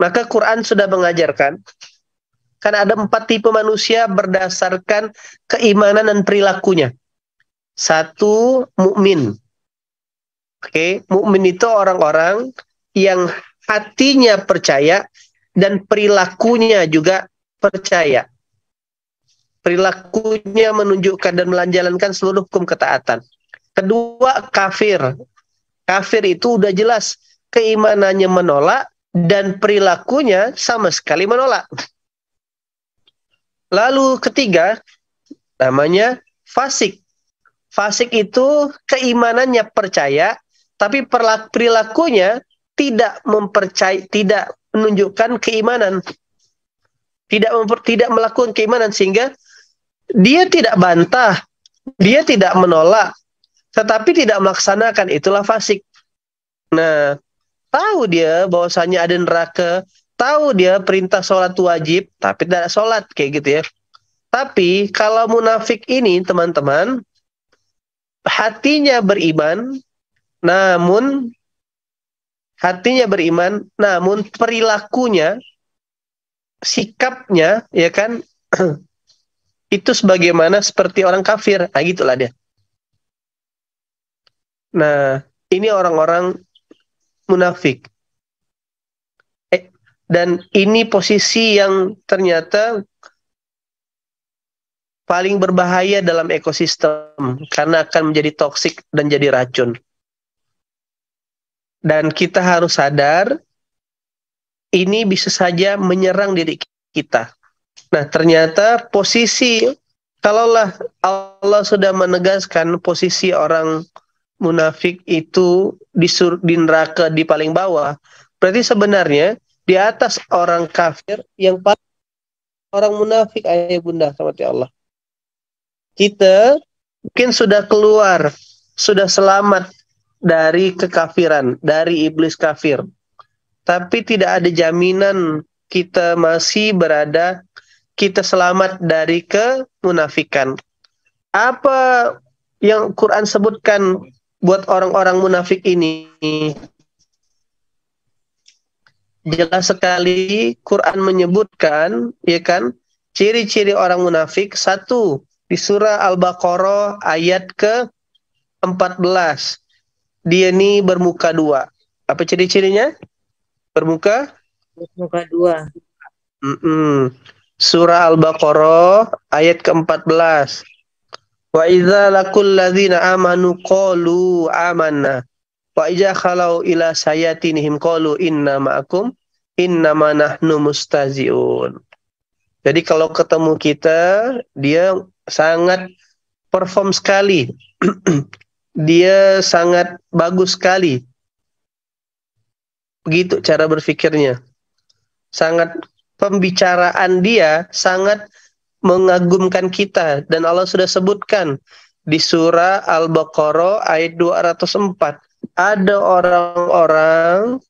Maka Quran sudah mengajarkan, kan ada 4 tipe manusia berdasarkan keimanan dan perilakunya. 1, mukmin. Oke, mukmin itu orang-orang yang hatinya percaya dan perilakunya juga percaya. Perilakunya menunjukkan dan menjalankan seluruh hukum ketaatan. Kedua, kafir. Kafir itu udah jelas keimanannya menolak dan perilakunya sama sekali menolak. Lalu ketiga, namanya fasik. Fasik itu keimanannya percaya, tapi perilakunya tidak menunjukkan keimanan, tidak melakukan keimanan, sehingga dia tidak bantah, dia tidak menolak, tetapi tidak melaksanakan. Itulah fasik. Nah, tahu dia bahwasanya ada neraka, tahu dia perintah sholat wajib, tapi tidak sholat, kayak gitu ya. Tapi kalau munafik ini, teman-teman, hatinya beriman, namun perilakunya, sikapnya, ya kan, itu sebagaimana seperti orang kafir. Nah, gitulah dia. Nah, ini orang-orang munafik. Dan ini posisi yang ternyata paling berbahaya dalam ekosistem, karena akan menjadi toksik dan jadi racun. Dan kita harus sadar, ini bisa saja menyerang diri kita. Nah, ternyata posisi, kalaulah Allah sudah menegaskan posisi orang munafik itu di neraka di paling bawah, berarti sebenarnya di atas orang kafir yang paling orang munafik, ayah bunda sama Allah. Kita mungkin sudah keluar, sudah selamat dari kekafiran, dari iblis kafir. Tapi tidak ada jaminan kita masih berada, kita selamat dari kemunafikan. Apa yang Quran sebutkan buat orang-orang munafik ini? Jelas sekali Quran menyebutkan, ya kan, ciri-ciri orang munafik. 1, di surah Al-Baqarah ayat ke-14. Dia ini bermuka 2. Apa ciri-cirinya? Bermuka 2. Surah Al-Baqarah ayat ke-14. Wa idza laqul ladzina amanu qalu amanna wa idza khalau ila sayatinihim qalu inna ma'akum innama nahnu mustaziun. Jadi kalau ketemu kita, dia sangat perform sekali. Dia sangat bagus sekali. Begitu cara berpikirnya. Sangat, pembicaraan dia sangat mengagumkan kita. Dan Allah sudah sebutkan di surah Al-Baqarah ayat 204. Ada orang-orang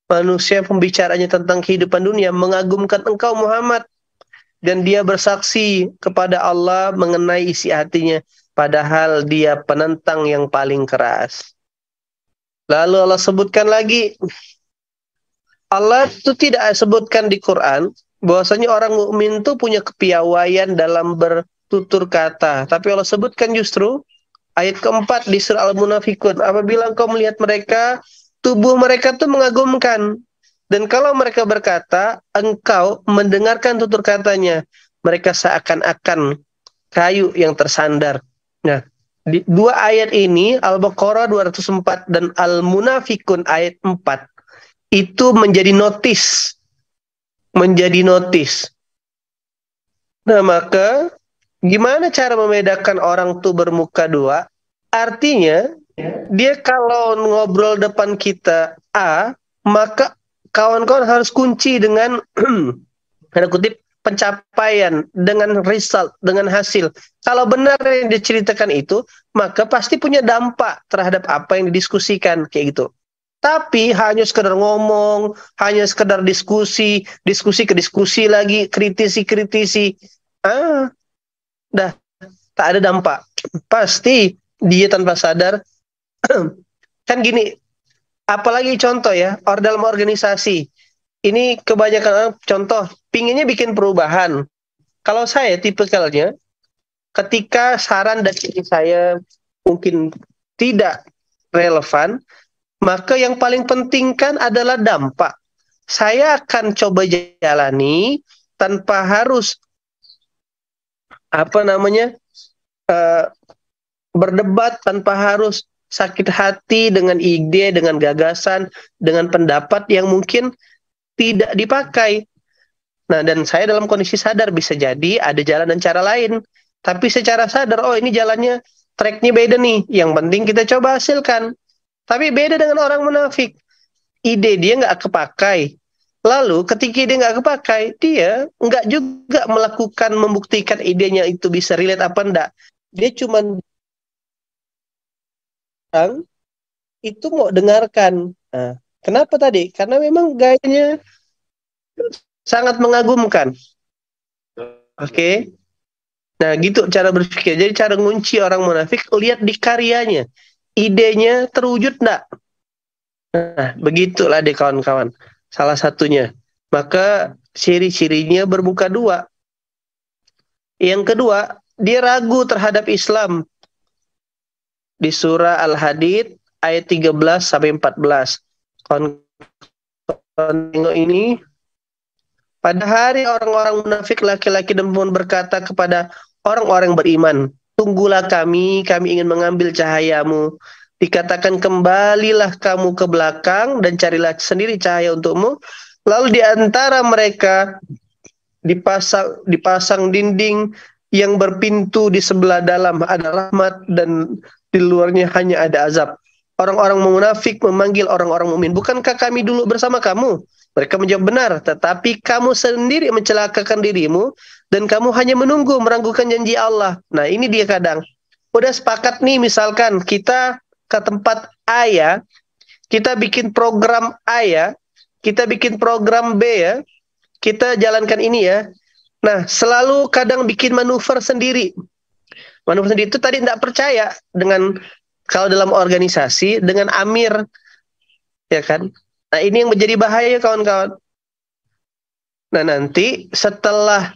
manusia pembicaranya tentang kehidupan dunia mengagumkan engkau Muhammad. Dan dia bersaksi kepada Allah mengenai isi hatinya. Padahal dia penentang yang paling keras. Lalu Allah sebutkan lagi. Allah itu tidak sebutkan di Quran bahwasanya orang mukmin itu punya kepiawaian dalam bertutur kata. Tapi Allah sebutkan justru ayat ke-4 di surah Al-Munafikun. Apabila engkau melihat mereka, tubuh mereka itu mengagumkan. Dan kalau mereka berkata, engkau mendengarkan tutur katanya, mereka seakan-akan kayu yang tersandar. Nah, di 2 ayat ini, Al-Baqarah 204 dan Al-Munafikun ayat 4, itu menjadi notis. Nah, maka gimana cara membedakan orang itu bermuka 2? Artinya, dia kalau ngobrol depan kita A, maka kawan-kawan harus kunci dengan tanda kutip pencapaian, dengan result, dengan hasil. Kalau benar yang diceritakan itu, maka pasti punya dampak terhadap apa yang didiskusikan, kayak gitu. Tapi hanya sekedar ngomong, hanya sekedar diskusi ke diskusi lagi, kritisi, dah tak ada dampak. Pasti dia tanpa sadar, kan gini, apalagi contoh ya, dalam organisasi, ini kebanyakan orang, contoh, pinginnya bikin perubahan. Kalau saya tipikalnya, ketika saran dari saya mungkin tidak relevan, maka yang paling penting kan adalah dampak. Saya akan coba jalani tanpa harus apa namanya uh, berdebat, tanpa harus sakit hati dengan ide, dengan gagasan, dengan pendapat yang mungkin tidak dipakai. Nah, dan saya dalam kondisi sadar bisa jadi ada jalan dan cara lain. Tapi secara sadar, oh ini jalannya, tracknya beda nih. Yang penting kita coba hasilkan. Tapi beda dengan orang munafik. Ide dia nggak kepakai. Lalu ketika dia nggak kepakai, dia nggak juga melakukan, membuktikan idenya itu bisa relate apa enggak. Dia cuma itu mau dengarkan. Nah, kenapa tadi? Karena memang gayanya sangat mengagumkan. Oke. Okay? Nah, gitu cara berpikir. Jadi cara ngunci orang munafik, lihat di karyanya. Idenya terwujud enggak? Nah, begitulah deh kawan-kawan. Salah satunya. Maka ciri-cirinya bermuka dua. Yang kedua, dia ragu terhadap Islam. Di surah Al-Hadid ayat 13 sampai 14. Kawan-kawan tengok ini. Pada hari orang-orang munafik laki-laki dan perempuan berkata kepada orang-orang beriman, tunggulah kami ingin mengambil cahayamu. Dikatakan kembalilah kamu ke belakang dan carilah sendiri cahaya untukmu. Lalu di antara mereka dipasang dinding yang berpintu di sebelah dalam ada rahmat dan di luarnya hanya ada azab. Orang-orang munafik memanggil orang-orang mukmin, bukankah kami dulu bersama kamu? Mereka menjawab benar, tetapi kamu sendiri mencelakakan dirimu dan kamu hanya menunggu meragukan janji Allah. Nah, ini dia kadang. Udah sepakat nih, misalkan kita ke tempat A ya, kita bikin program A ya, kita bikin program B ya, kita jalankan ini ya. Nah, selalu kadang bikin manuver sendiri. Manuver sendiri itu tadi tidak percaya dengan, kalau dalam organisasi, dengan amir, ya kan? Nah, ini yang menjadi bahaya kawan-kawan. Nah, nanti setelah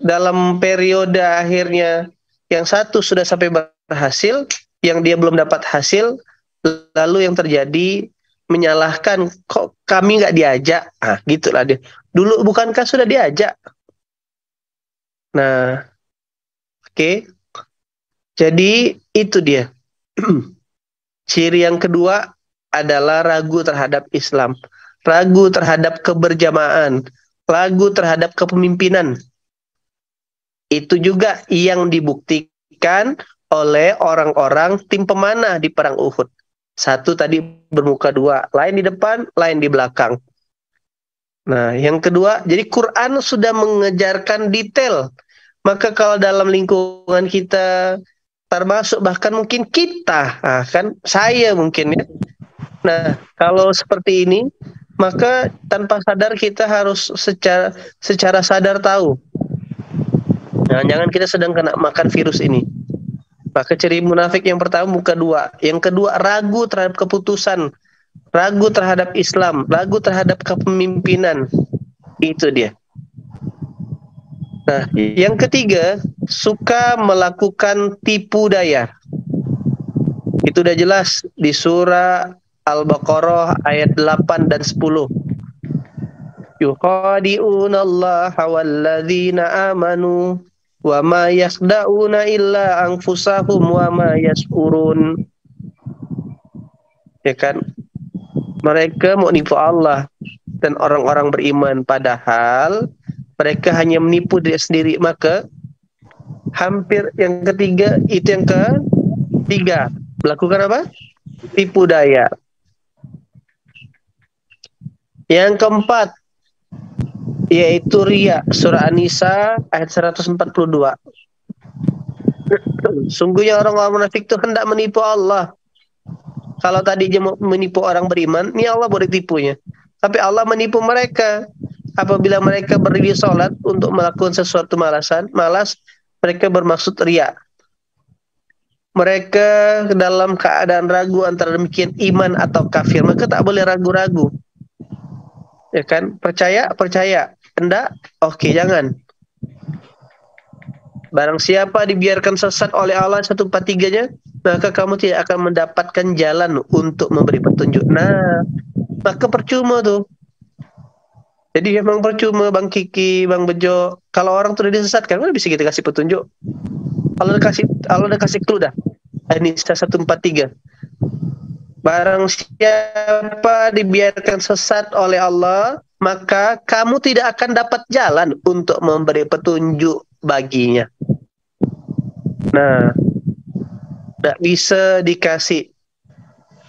dalam periode akhirnya yang satu sudah sampai berhasil, yang dia belum dapat hasil, lalu yang terjadi menyalahkan, kok kami nggak diajak? Ah, gitulah dia. Dulu bukankah sudah diajak? Nah, oke. Okay. Jadi itu dia. Ciri yang kedua adalah ragu terhadap Islam, ragu terhadap keberjamaah, ragu terhadap kepemimpinan. Itu juga yang dibuktikan oleh orang-orang tim pemanah di perang Uhud. Satu tadi bermuka dua, lain di depan, lain di belakang. Nah, yang kedua, jadi Quran sudah mengejarkan detail. Maka kalau dalam lingkungan kita, termasuk bahkan mungkin kita, nah kan saya mungkin ya. Nah, kalau seperti ini, maka tanpa sadar kita harus secara sadar tahu. Nah, jangan kita sedang kena makan virus ini. Maka ciri munafik yang pertama muka dua. Yang kedua, ragu terhadap keputusan, ragu terhadap Islam, ragu terhadap kepemimpinan. Itu dia. Nah, yang ketiga, suka melakukan tipu daya. Itu udah jelas di surah Al-Baqarah ayat 8 dan 10. Yukhadi'una Allah walladzina amanu wa ma yakhda'una illa anfusahum wa ma yash'urun. Ya kan? Mereka mau nipu Allah dan orang-orang beriman, padahal mereka hanya menipu diri sendiri. Maka hampir yang ketiga, itu yang ketiga, melakukan apa? Tipu daya. Yang keempat, yaitu riya. Surah An-Nisa ayat 142. Sungguhnya orang-orang munafik itu hendak menipu Allah. Kalau tadi dia menipu orang beriman, ini Allah boleh tipunya. Tapi Allah menipu mereka. Apabila mereka berdiri sholat untuk melakukan sesuatu malas, mereka bermaksud riya. Mereka dalam keadaan ragu antara demikian iman atau kafir. Maka tak boleh ragu-ragu. Ya kan? Percaya. Enggak? Oke, jangan. Barang siapa dibiarkan sesat oleh Allah 143-nya, maka kamu tidak akan mendapatkan jalan untuk memberi petunjuk. Nah, maka percuma tuh. Jadi memang percuma Bang Kiki, Bang Bejo. Kalau orang tuh udah disesatkan, mana bisa kita kasih petunjuk? Kalau udah kasih clue dah. An-Nisa 143. Barang siapa dibiarkan sesat oleh Allah, maka kamu tidak akan dapat jalan untuk memberi petunjuk baginya. Nah, tidak bisa dikasih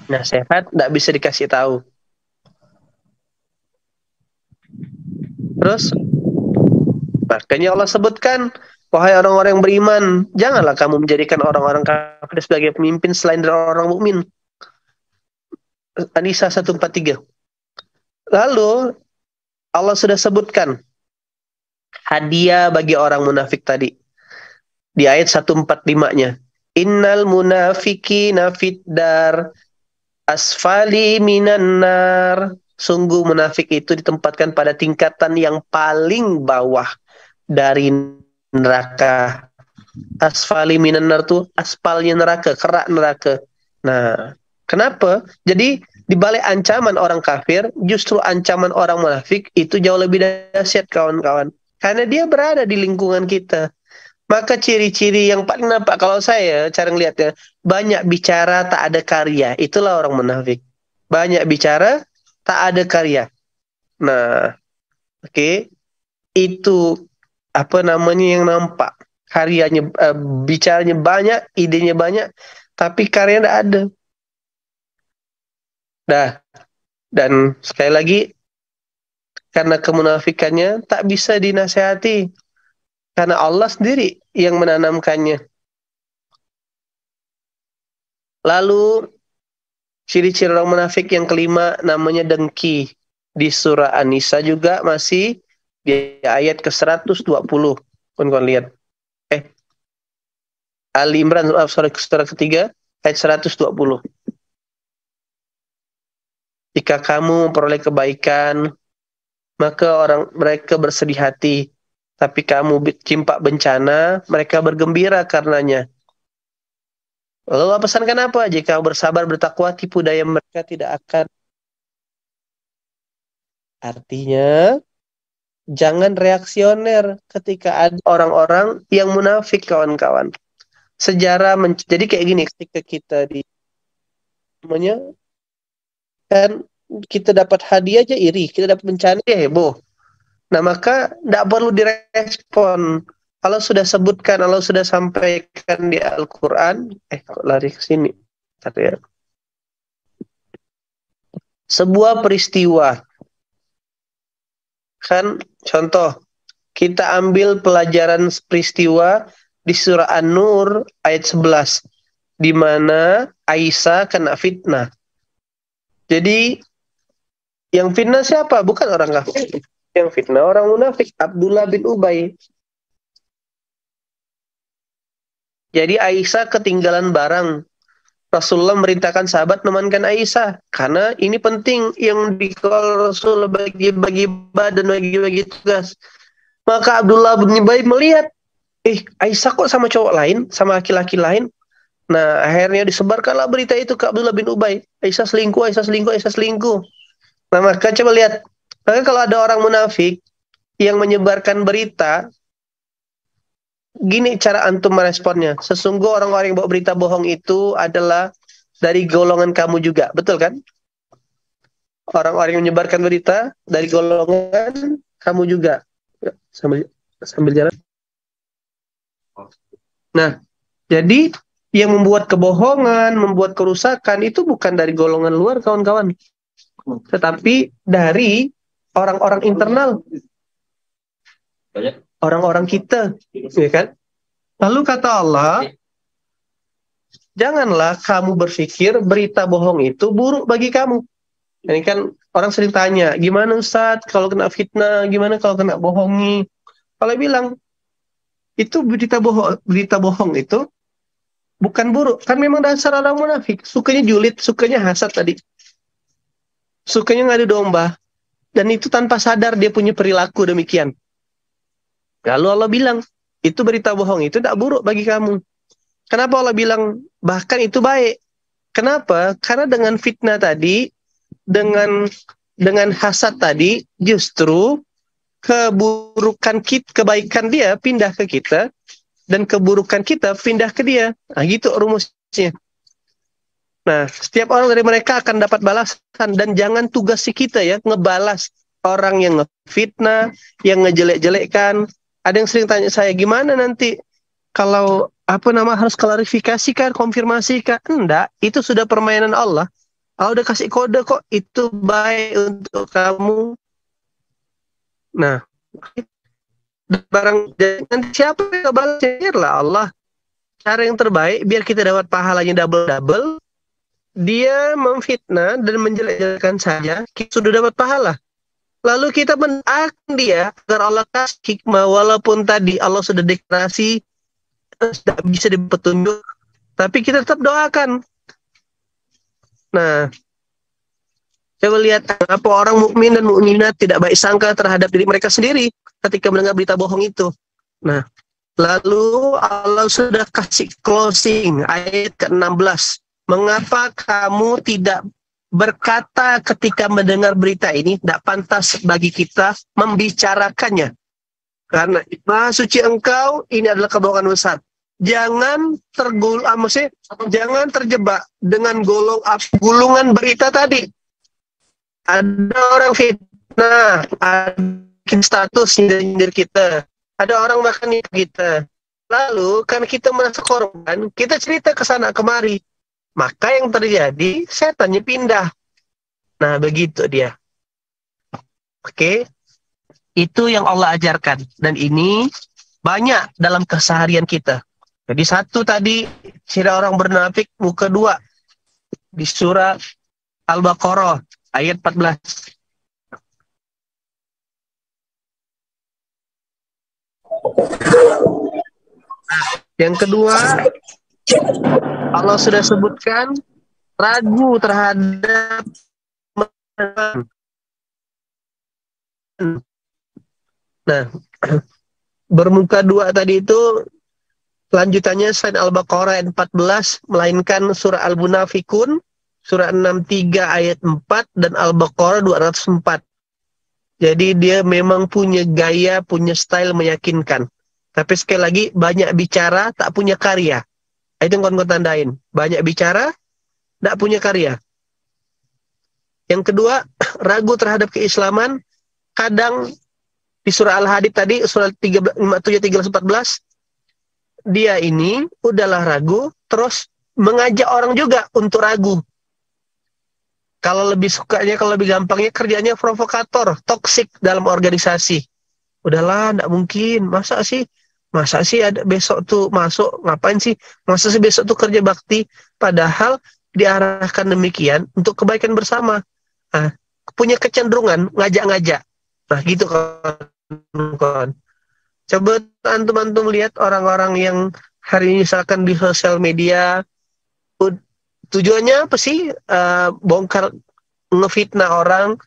nasihat, tidak bisa dikasih tahu. Terus, makanya Allah sebutkan, wahai orang-orang yang beriman, janganlah kamu menjadikan orang-orang kafir sebagai pemimpin selain dari orang mukmin. An-Nisa 143. Lalu Allah sudah sebutkan hadiah bagi orang munafik tadi di ayat 145-nya. Innal munafiqina fiddar asfali minan nar. Sungguh munafik itu ditempatkan pada tingkatan yang paling bawah dari neraka. Asfali minan nar tuh aspalnya neraka, kerak neraka. Nah, kenapa? Jadi di balik ancaman orang kafir, justru ancaman orang munafik itu jauh lebih dahsyat kawan-kawan. Karena dia berada di lingkungan kita. Maka ciri-ciri yang paling nampak kalau saya cara ngelihatnya, banyak bicara tak ada karya. Itulah orang munafik. Banyak bicara tak ada karya. Nah, oke, itu apa namanya yang nampak. Karyanya bicaranya banyak, idenya banyak, tapi karyanya tidak ada. Dah, dan sekali lagi karena kemunafikannya tak bisa dinasehati karena Allah sendiri yang menanamkannya. Lalu ciri-ciri orang munafik yang kelima namanya dengki. Di surah An-Nisa juga masih di ayat ke-120. Kawan lihat. Ali Imran surah ketiga ayat 120. Jika kamu memperoleh kebaikan, maka mereka bersedih hati. Tapi kamu timpa bencana, mereka bergembira karenanya. Lalu Allah pesankan apa? Jika kamu bersabar, bertakwa, tipu daya mereka tidak akan. Artinya, jangan reaksioner ketika ada orang-orang yang munafik, kawan-kawan. Jadi kayak gini, ketika kita namanya kan kita dapat hadiah aja iri, kita dapat bencana ya heboh. Nah, maka tidak perlu direspon. Allah sudah sebutkan, Allah sudah sampaikan di Al-Quran. Lari ke sini. Ya. Sebuah peristiwa. Kan, contoh, kita ambil pelajaran peristiwa di surah An-Nur ayat 11. Di mana Aisyah kena fitnah. Jadi, yang fitnah siapa? Bukan orang kafir. Yang fitnah orang munafik. Abdullah bin Ubay. Jadi Aisyah ketinggalan barang. Rasulullah merintahkan sahabat menemankan Aisyah. Karena ini penting yang dikal Rasul bagi-bagi badan, bagi-bagi tugas. Maka Abdullah bin Ubay melihat, Aisyah kok sama cowok lain, sama laki-laki lain. Nah, akhirnya disebarkanlah berita itu ke Abdullah bin Ubay. Aisyah selingkuh, Aisyah selingkuh, Aisyah selingkuh. Nah, maka coba lihat. Maka kalau ada orang munafik yang menyebarkan berita, gini cara antum meresponnya. Sesungguhnya orang-orang yang bawa berita bohong itu adalah dari golongan kamu juga. Betul kan? Orang-orang yang menyebarkan berita dari golongan kamu juga. Sambil jalan. Nah, jadi yang membuat kebohongan, membuat kerusakan itu bukan dari golongan luar, kawan-kawan. Tetapi dari orang-orang internal. Orang-orang kita. Ya kan? Lalu kata Allah, janganlah kamu berpikir berita bohong itu buruk bagi kamu. Ini kan orang sering tanya, gimana Ustaz kalau kena fitnah, gimana kalau kena bohongi? Kalau bilang, itu berita bohong itu bukan buruk. Kan memang dasar orang munafik. Sukanya julid, sukanya hasad tadi. Sukanya ngadu domba. dan itu tanpa sadar dia punya perilaku demikian. Lalu Allah bilang, itu berita bohong, itu tidak buruk bagi kamu. Kenapa Allah bilang, bahkan itu baik? Kenapa? Karena dengan fitnah tadi, dengan hasad tadi, justru keburukan kita, kebaikan dia pindah ke kita, dan keburukan kita pindah ke dia. Nah, gitu rumusnya. Nah, setiap orang dari mereka akan dapat balasan, dan jangan tugasi kita ya ngebalas orang yang ngefitnah, yang ngejelek-jelekkan. Ada yang sering tanya saya, gimana nanti kalau harus klarifikasi kan, konfirmasi kan? Enggak, itu sudah permainan Allah. Allah udah kasih kode kok, itu baik untuk kamu. Nah, barang nanti siapa yang balasnya lah Allah. Cara yang terbaik biar kita dapat pahalanya double-double, dia memfitnah dan menjelek-jelekan saja, kita sudah dapat pahala. Lalu kita mendoakan dia agar Allah kasih hikmah, walaupun tadi Allah sudah deklarasi tidak bisa dipetunjuk, tapi kita tetap doakan. Nah, coba lihat apa orang mukmin dan mukminat tidak baik sangka terhadap diri mereka sendiri ketika mendengar berita bohong itu. Nah, lalu Allah sudah kasih closing ayat ke-16. Mengapa kamu tidak berkata ketika mendengar berita ini, tidak pantas bagi kita membicarakannya? Karena Maha Suci Engkau, ini adalah kebohongan besar. Jangan jangan terjebak dengan gulungan berita tadi. Ada orang fitnah, ada status nyindir kita, ada orang makan kita. Lalu karena kita merasa korban, kita cerita ke sana kemari. Maka yang terjadi, setannya pindah. Nah, begitu dia. Oke. Itu yang Allah ajarkan. Dan ini banyak dalam keseharian kita. Jadi satu tadi, ciri orang bernafik, muka dua. Di surah Al-Baqarah, ayat 14. Yang kedua, Allah sudah sebutkan ragu terhadap nah, bermuka dua tadi itu lanjutannya selain Al-Baqarah ayat 14, melainkan surah Al-Munafikun surah 63 ayat 4 dan Al-Baqarah 204. Jadi dia memang punya gaya, punya style meyakinkan. Tapi sekali lagi banyak bicara tak punya karya. Itu yang kawan-kawan tandain. Banyak bicara, tidak punya karya. Yang kedua, ragu terhadap keislaman. Kadang di surah Al-Hadid tadi, surah 57, 13, 14, dia ini udahlah ragu, terus mengajak orang juga untuk ragu. Kalau lebih sukanya, kalau lebih gampangnya, kerjanya provokator, toksik dalam organisasi. Udahlah, tidak mungkin. Masa sih ada besok tuh masuk, ngapain sih? Masa sih besok tuh kerja bakti? Padahal diarahkan demikian untuk kebaikan bersama. Nah, punya kecenderungan ngajak-ngajak. Nah, gitu kan. Coba antum-antum lihat orang-orang yang hari ini misalkan di sosial media, tujuannya apa sih? Bongkar, ngefitnah orang,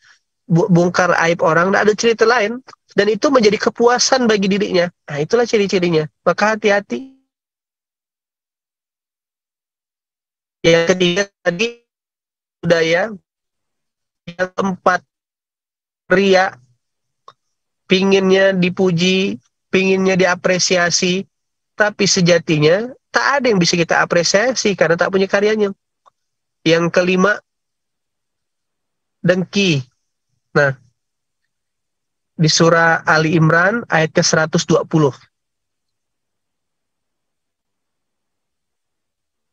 bongkar aib orang, tidak ada cerita lain. Dan itu menjadi kepuasan bagi dirinya. Nah, itulah ciri-cirinya. Maka hati-hati. Yang ketiga tadi, budaya. Yang keempat, ria. Pinginnya dipuji, pinginnya diapresiasi. Tapi sejatinya, tak ada yang bisa kita apresiasi karena tak punya karyanya. Yang kelima, dengki. Nah, di surah Ali Imran ayat ke-120.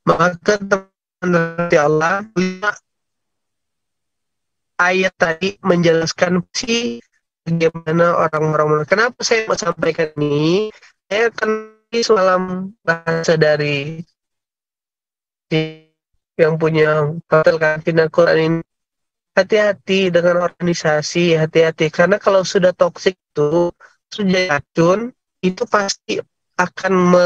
Maka teman-teman Allah, ayat tadi menjelaskan sih bagaimana orang-orang. Kenapa saya mau sampaikan ini? Saya akan semalam bahasa dari yang punya hotel kantin Al-Quran ini. Hati-hati dengan organisasi, hati-hati. Karena kalau sudah toksik itu, sudah racun, itu pasti akan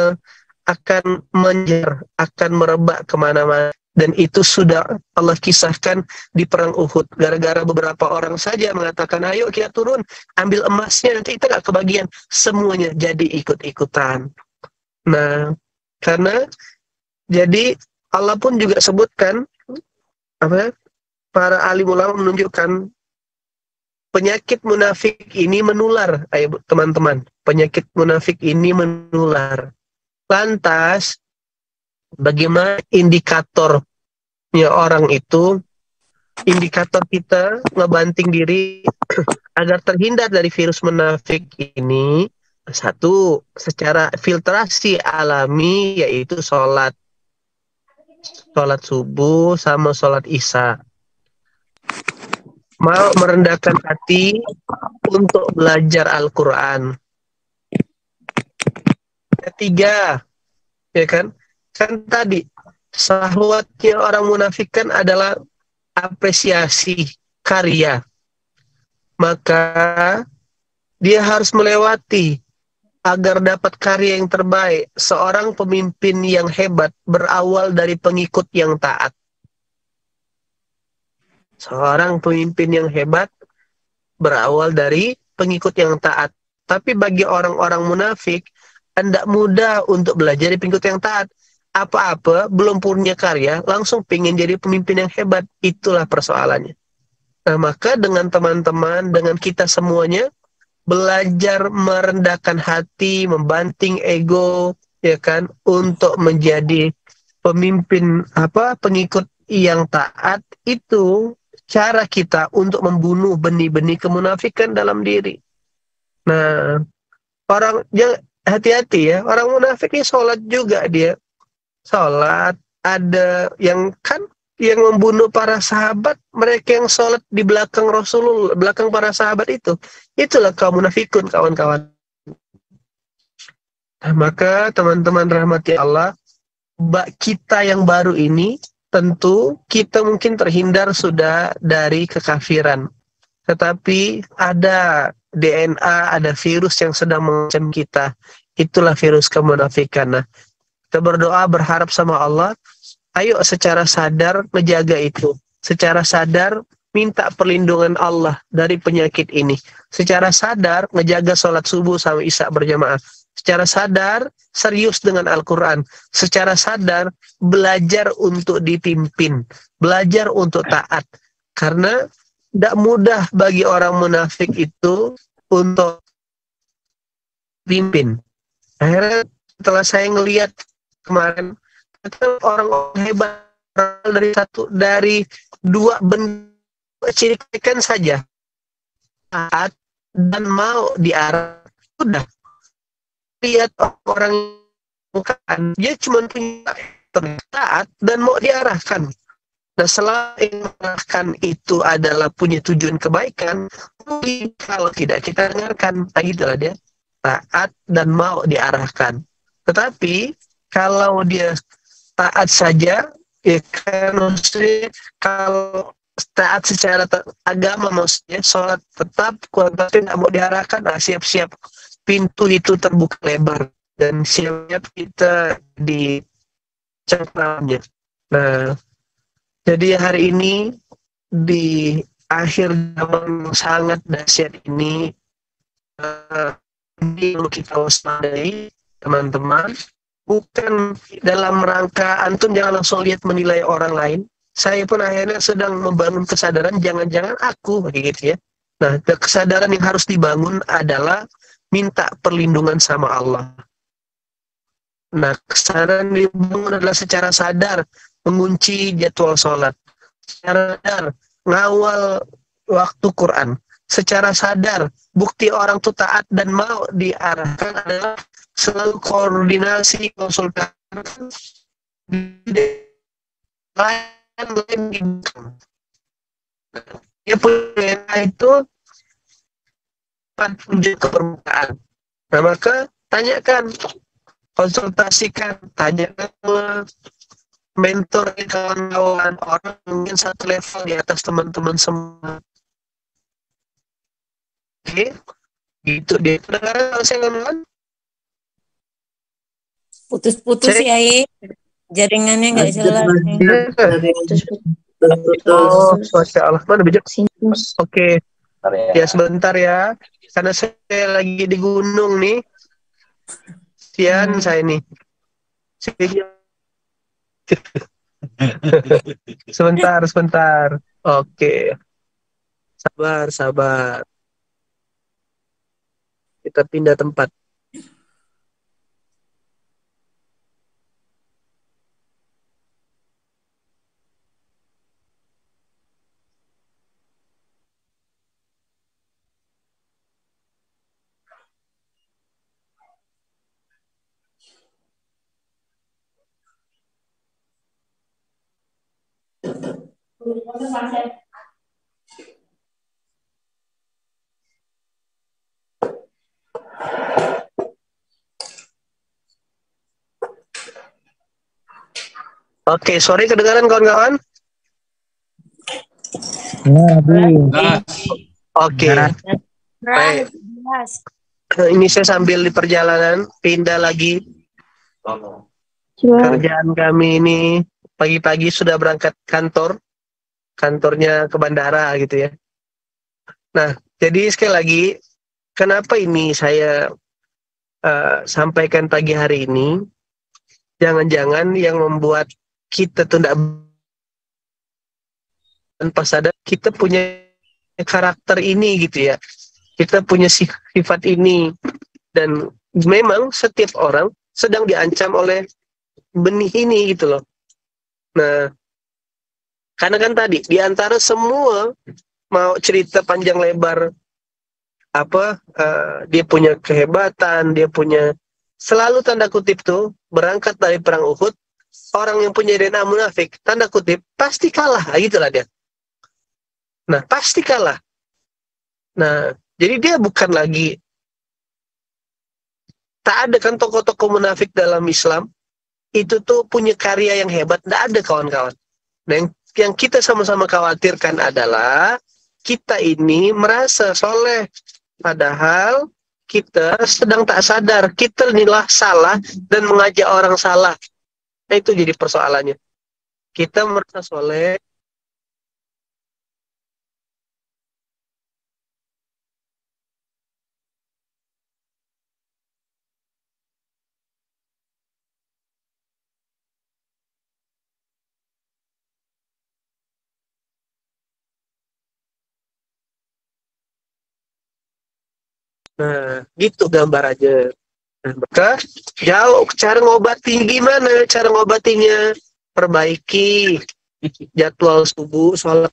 akan menjer, akan merebak kemana-mana. Dan itu sudah Allah kisahkan di perang Uhud. Gara-gara beberapa orang saja mengatakan, ayo kita turun, ambil emasnya, nanti kita nggak kebagian. Semuanya jadi ikut-ikutan. Nah, karena jadi Allah pun juga sebutkan, para alim ulama menunjukkan penyakit munafik ini menular, ayo teman-teman. Penyakit munafik ini menular. Lantas, bagaimana indikatornya orang itu? Indikator kita ngebanting diri agar terhindar dari virus munafik ini, satu, secara filtrasi alami, yaitu sholat subuh sama sholat isya. Mau merendahkan hati untuk belajar Al-Quran. Ketiga, ya kan tadi syahwatnya orang munafik kan adalah apresiasi karya, maka dia harus melewati agar dapat karya yang terbaik. Seorang pemimpin yang hebat berawal dari pengikut yang taat. Seorang pemimpin yang hebat berawal dari pengikut yang taat. Tapi bagi orang-orang munafik, tidak mudah untuk belajar dari pengikut yang taat. Apa-apa, belum punya karya, langsung pengen jadi pemimpin yang hebat. Itulah persoalannya. Nah, maka dengan teman-teman, dengan kita semuanya, belajar merendahkan hati, membanting ego, ya kan, untuk menjadi pemimpin, pengikut yang taat, itu cara kita untuk membunuh benih-benih kemunafikan dalam diri. Nah, orang yang hati-hati ya, orang munafik ini sholat juga dia. Sholat, ada yang yang membunuh para sahabat, mereka yang sholat di belakang Rasulullah, belakang para sahabat itu. Itulah kaum munafikun, kawan-kawan. Nah, maka teman-teman rahmati Allah, kita yang baru ini, tentu kita mungkin terhindar sudah dari kekafiran. Tetapi ada DNA, ada virus yang sedang mengancam kita. Itulah virus kemunafikan. Nah, kita berdoa, berharap sama Allah, ayo secara sadar menjaga itu. Secara sadar minta perlindungan Allah dari penyakit ini. Secara sadar menjaga sholat subuh sama isya berjamaah. Secara sadar serius dengan Al-Quran. Secara sadar belajar untuk dipimpin. Belajar untuk taat. Karena tidak mudah bagi orang munafik itu untuk pimpin. Akhirnya setelah saya ngelihat kemarin, orang hebat dari dua bentuk ciri kan saja, taat dan mau diarah. Sudah lihat orang kan dia cuma punya taat dan mau diarahkan. Nah, selain mengarahkan itu adalah punya tujuan kebaikan, kalau tidak kita dengarkan, itulah dia taat dan mau diarahkan. Tetapi kalau dia taat saja, ya kan, maksudnya kalau taat secara agama, maksudnya sholat tetap, tapi tidak mau diarahkan, siap-siap pintu itu terbuka lebar dan siap kita di cengkramnya. Nah, jadi hari ini di akhir zaman sangat dahsyat ini, perlu kita waspadai, teman-teman. Bukan dalam rangka antum jangan langsung lihat menilai orang lain. Saya pun akhirnya sedang membangun kesadaran, jangan-jangan aku begitu ya. Nah, kesadaran yang harus dibangun adalah minta perlindungan sama Allah. Nah, kesadaran dibangun adalah secara sadar mengunci jadwal sholat, secara sadar ngawal waktu Quran, secara sadar bukti orang itu taat dan mau diarahkan adalah selalu koordinasi, konsultasi lain. Dia punya itu tunjuk ke permukaan. Nah, maka tanyakan, konsultasikan, tanyakan mentor, kawan-kawan, orang mungkin satu level di atas teman-teman semua. Oke, gitu dia. Dengar saya ngomong? Putus-putus ya, Jaringannya nggak jelas nih. Oh, Masya Allah. Mana bijak? Oke. Ya, sebentar ya. Karena saya lagi di gunung nih. Sian saya nih. Sebentar. Oke. Sabar. Kita pindah tempat. Oke, sorry kedengaran kawan-kawan? Oke. Baik. Ini saya sambil di perjalanan pindah lagi. Kerjaan kami ini pagi-pagi sudah berangkat kantornya ke bandara gitu ya. Nah, jadi sekali lagi, kenapa ini saya sampaikan pagi hari ini? Jangan-jangan yang membuat kita tidak tanpa sadar kita punya karakter ini gitu ya. Kita punya sifat ini, dan memang setiap orang sedang diancam oleh benih ini gitu loh. Nah, karena kan tadi di antara semua mau cerita panjang lebar dia punya kehebatan, dia punya selalu tanda kutip tuh berangkat dari perang Uhud, orang yang punya DNA munafik tanda kutip pasti kalah gitulah dia. Nah, pasti kalah. Nah, jadi dia bukan lagi, tak ada kan tokoh-tokoh munafik dalam Islam itu tuh punya karya yang hebat, tidak ada kawan-kawan. Nah, yang kita sama-sama khawatirkan adalah kita ini merasa soleh, padahal kita sedang tak sadar kita inilah salah dan mengajak orang salah. Nah, itu jadi persoalannya. Kita merasa soleh, nah gitu gambar aja. Nah, maka jauh cara ngobati gimana? Cara ngobatinya perbaiki jadwal subuh, sholat,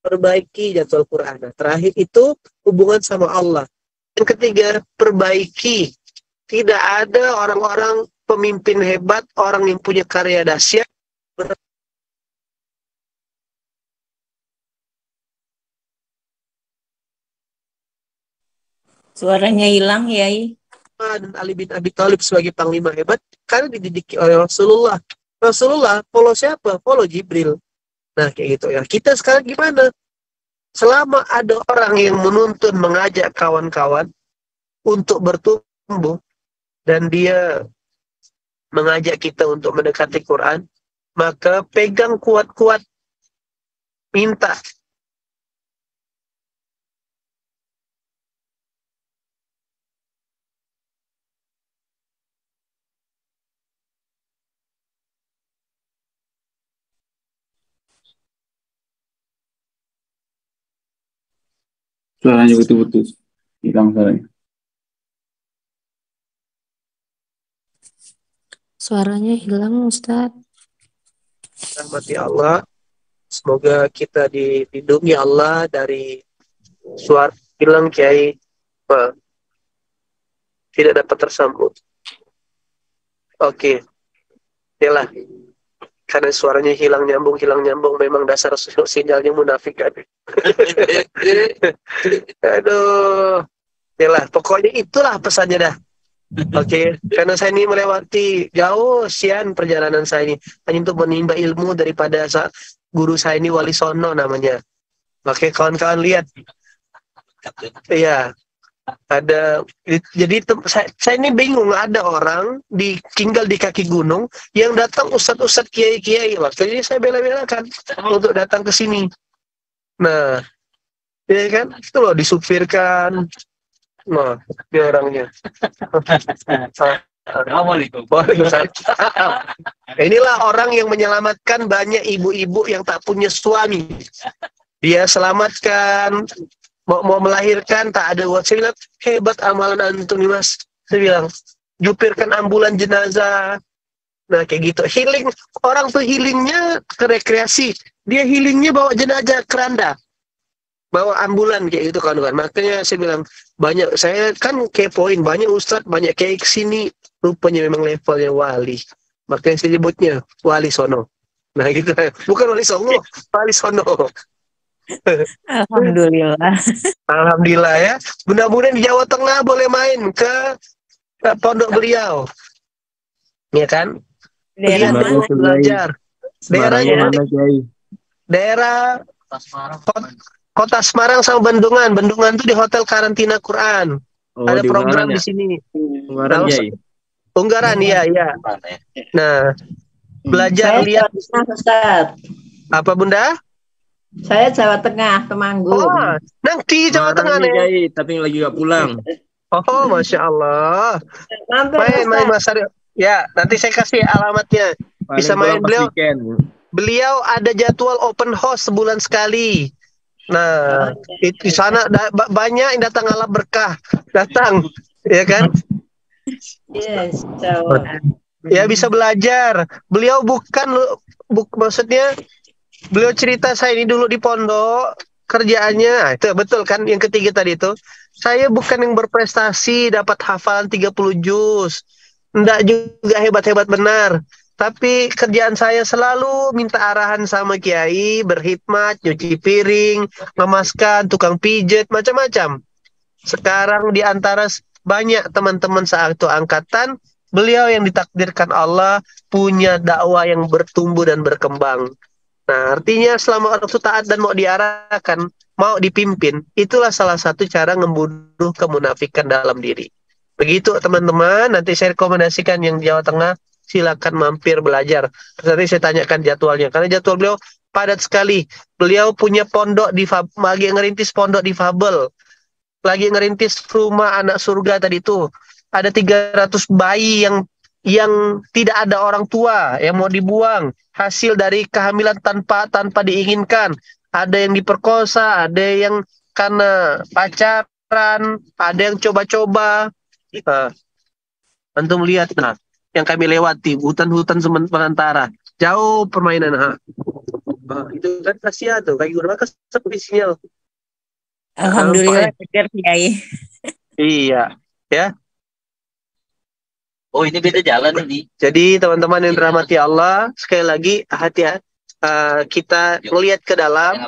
perbaiki jadwal Quran. Nah, terakhir itu hubungan sama Allah. Yang ketiga, perbaiki. Tidak ada orang-orang pemimpin hebat, orang yang punya karya dahsyat Suaranya hilang, Yai. dan Ali bin Abi Thalib sebagai panglima hebat karena dididik oleh Rasulullah. Rasulullah follow siapa? Follow Jibril. Nah, kayak gitu ya. Kita sekarang gimana? Selama ada orang yang menuntun, mengajak kawan-kawan untuk bertumbuh, dan dia mengajak kita untuk mendekati Quran, maka pegang kuat-kuat, minta. Suaranya putus-putus. Hilang suaranya. Suaranya hilang, Ustaz. Rahmati Allah. Semoga kita dilindungi Allah dari suara hilang Kiai. Tidak dapat tersambung. Oke. Yalah. Karena suaranya hilang nyambung, memang dasar sinyalnya munafik kan. Aduh. Yalah, pokoknya itulah pesannya dah. Oke, karena saya ini melewati jauh sian perjalanan saya ini hanya untuk menimba ilmu daripada guru saya ini Wali Sono namanya. Oke, kawan-kawan lihat. Iya. Jadi saya ini bingung, ada orang tinggal di kaki gunung yang datang ustadz-ustadz kiai-kiai, waktu saya bela-belakan untuk datang ke sini. Nah, ya kan, itu loh disupirkan. Nah, dia orangnya. Waalaikumsalam. Inilah orang yang menyelamatkan banyak ibu-ibu yang tak punya suami. Dia selamatkan. Mau melahirkan tak ada uang. Saya bilang, hebat amalan antum nih mas. Saya bilang, jupirkan ambulan jenazah. Nah kayak gitu, healing. Orang tuh healingnya ke rekreasi, dia healingnya bawa jenazah keranda, bawa ambulan kayak gitu kawan-kawan. Makanya saya bilang, saya kan kepoin, banyak ustadz, banyak kayak kesini, rupanya memang levelnya wali. Makanya saya sebutnya wali sono. Nah gitu, bukan wali songo, wali sono. Alhamdulillah. Alhamdulillah ya. Mudah-mudahan di Jawa Tengah boleh main ke pondok beliau. Ya kan? Daerah mana? Belajar. Semarangnya mana, Kiai? Daerah Kota Semarang sama Bendungan. Bendungan itu di Hotel Karantina Quran. Oh, Ada di program Ungaran di sini. Ungaran, Kiai. Unggaran, iya. Nah, belajar Saya lihat. Jawa Tengah, Ustaz. Apa Bunda? Saya Jawa Tengah, Temanggung. Oh, nanti Jawa Tengah Semarang nih, nih. Kiai, tapi lagi gak pulang. Oh, Masya Allah. Mampir, Main Ustaz. Mas Aryo. Ya, nanti saya kasih alamatnya. Bisa Paling main pulang pas weekend. Beliau ada jadwal open house sebulan sekali. Nah, di sana banyak yang datang ala berkah. Datang, ya kan? Yes, Jawa. Ya bisa belajar. Beliau maksudnya beliau cerita saya ini dulu di pondok kerjaannya, itu betul kan yang ketiga tadi itu. Saya bukan yang berprestasi dapat hafalan 30 juz. Enggak juga hebat-hebat benar. Tapi kerjaan saya selalu minta arahan sama kiai, berkhidmat, nyuci piring, memaskan, tukang pijet, macam-macam. Sekarang di antara banyak teman-teman satu angkatan, beliau yang ditakdirkan Allah punya dakwah yang bertumbuh dan berkembang. Nah, artinya selama orang itu taat dan mau diarahkan, mau dipimpin, itulah salah satu cara membunuh kemunafikan dalam diri. Begitu teman-teman, nanti saya rekomendasikan yang di Jawa Tengah, silakan mampir belajar. Terus nanti saya tanyakan jadwalnya, karena jadwal beliau padat sekali. Beliau punya pondok lagi ngerintis pondok difabel, lagi ngerintis rumah anak surga tadi itu. Ada 300 bayi yang tidak ada orang tua, yang mau dibuang, hasil dari kehamilan tanpa diinginkan. Ada yang diperkosa, ada yang karena pacaran, ada yang coba-coba. Antum lihat, yang kami lewati hutan-hutan sementara, jauh permainan. Itu kan kasihan tuh, kayak gimana seperti sinyal. Alhamdulillah segar Kiai. Iya, ya. Oh, ini beda jalan ini. Jadi teman-teman yang dirahmati Allah, sekali lagi hati-hati, kita melihat ke dalam.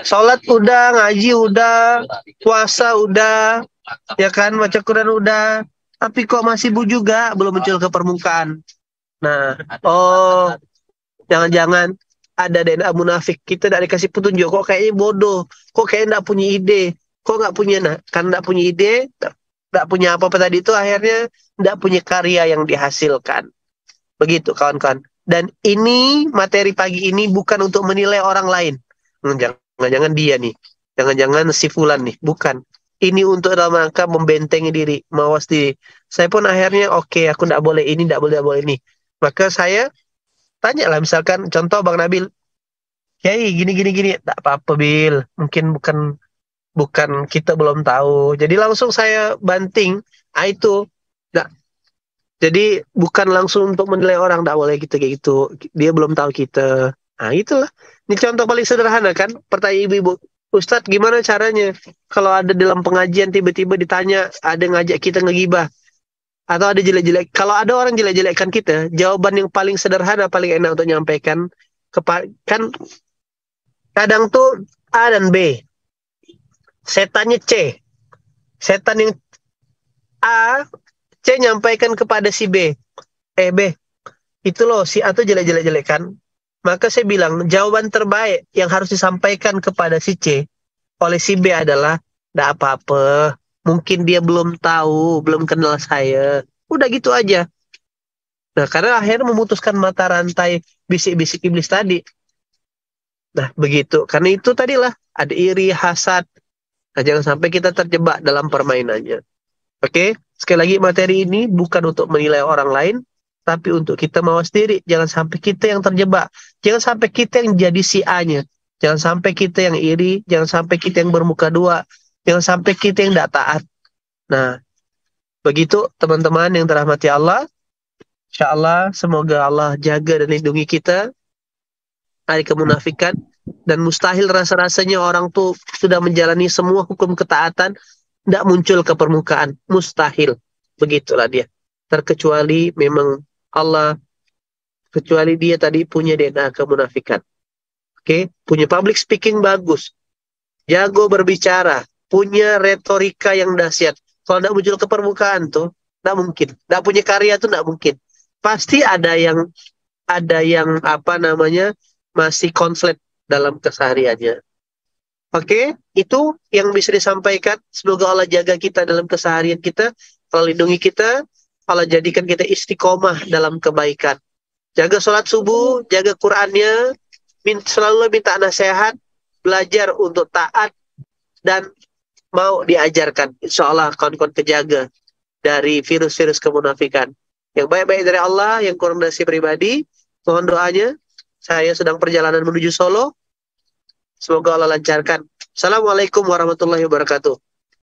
Sholat udah, ngaji udah, puasa udah, ya kan, baca Quran udah, tapi kok masih juga belum muncul ke permukaan. Nah, jangan-jangan ada DNA munafik, kita tidak dikasih petunjuk, kok kayaknya bodoh, kok kayaknya tidak punya ide, kok nggak punya, karena tidak punya ide, tidak punya apa-apa tadi itu, akhirnya tidak punya karya yang dihasilkan. Begitu kawan-kawan. Dan ini materi pagi ini bukan untuk menilai orang lain. Jangan-jangan dia nih, jangan-jangan si fulan nih, bukan. Ini untuk dalam rangka membentengi diri, mawas diri. Saya pun akhirnya oke, aku tidak boleh ini, tidak boleh ini. Maka saya tanya lah, misalkan contoh Bang Nabil, Yai gini, tak apa-apa Bil, mungkin bukan kita belum tahu. Jadi langsung saya banting, itu. Nah, jadi bukan langsung untuk menilai orang, tak boleh gitu kayak gitu. Dia belum tahu kita. Nah, itulah. Ini contoh paling sederhana kan, pertanyaan ibu-ibu. Ustadz gimana caranya kalau ada dalam pengajian tiba-tiba ditanya, ada ngajak kita ngegibah atau ada jelek-jelek, kalau ada orang jelek-jelekkan kita, jawaban yang paling sederhana, paling enak untuk nyampaikan kan kadang tuh A dan B, setannya C, setan yang A, C nyampaikan kepada si B, B, itu loh si A tuh jelek-jelek-jelekan. Maka saya bilang jawaban terbaik yang harus disampaikan kepada si C oleh si B adalah, tidak apa-apa, Mungkin dia belum tahu, belum kenal saya. Udah gitu aja. Nah, karena akhirnya memutuskan mata rantai bisik-bisik iblis tadi. Nah, begitu. Karena itu tadilah ada iri, hasad. Nah, jangan sampai kita terjebak dalam permainannya. Oke? Sekali lagi, materi ini bukan untuk menilai orang lain, tapi untuk kita mawas diri. Jangan sampai kita yang terjebak. Jangan sampai kita yang jadi si A-nya. Jangan sampai kita yang iri. Jangan sampai kita yang bermuka dua. Jangan sampai kita yang tidak taat. Nah, begitu teman-teman yang dirahmati Allah. Insya Allah, semoga Allah jaga dan lindungi kita dari kemunafikan. Dan mustahil rasa-rasanya orang tuh sudah menjalani semua hukum ketaatan, tidak muncul ke permukaan. Mustahil. Begitulah dia. Terkecuali memang Allah, kecuali dia tadi punya DNA kemunafikan. Oke, punya public speaking bagus. Jago berbicara. Punya retorika yang dahsyat. Kalau tidak muncul ke permukaan tuh, tidak mungkin. Tidak punya karya tuh tidak mungkin. Pasti ada yang masih konflik dalam kesehariannya. Oke, itu yang bisa disampaikan. Semoga Allah jaga kita dalam keseharian kita, Allah lindungi kita, Allah jadikan kita istiqomah dalam kebaikan. Jaga sholat subuh, jaga Qur'annya, selalu minta nasihat, belajar untuk taat, dan mau diajarkan. Insya Allah kawan-kawan kejaga dari virus-virus kemunafikan. Yang baik-baik dari Allah, yang kurang dari si pribadi. Mohon doanya. Saya sedang perjalanan menuju Solo. Semoga Allah lancarkan. Assalamualaikum warahmatullahi wabarakatuh.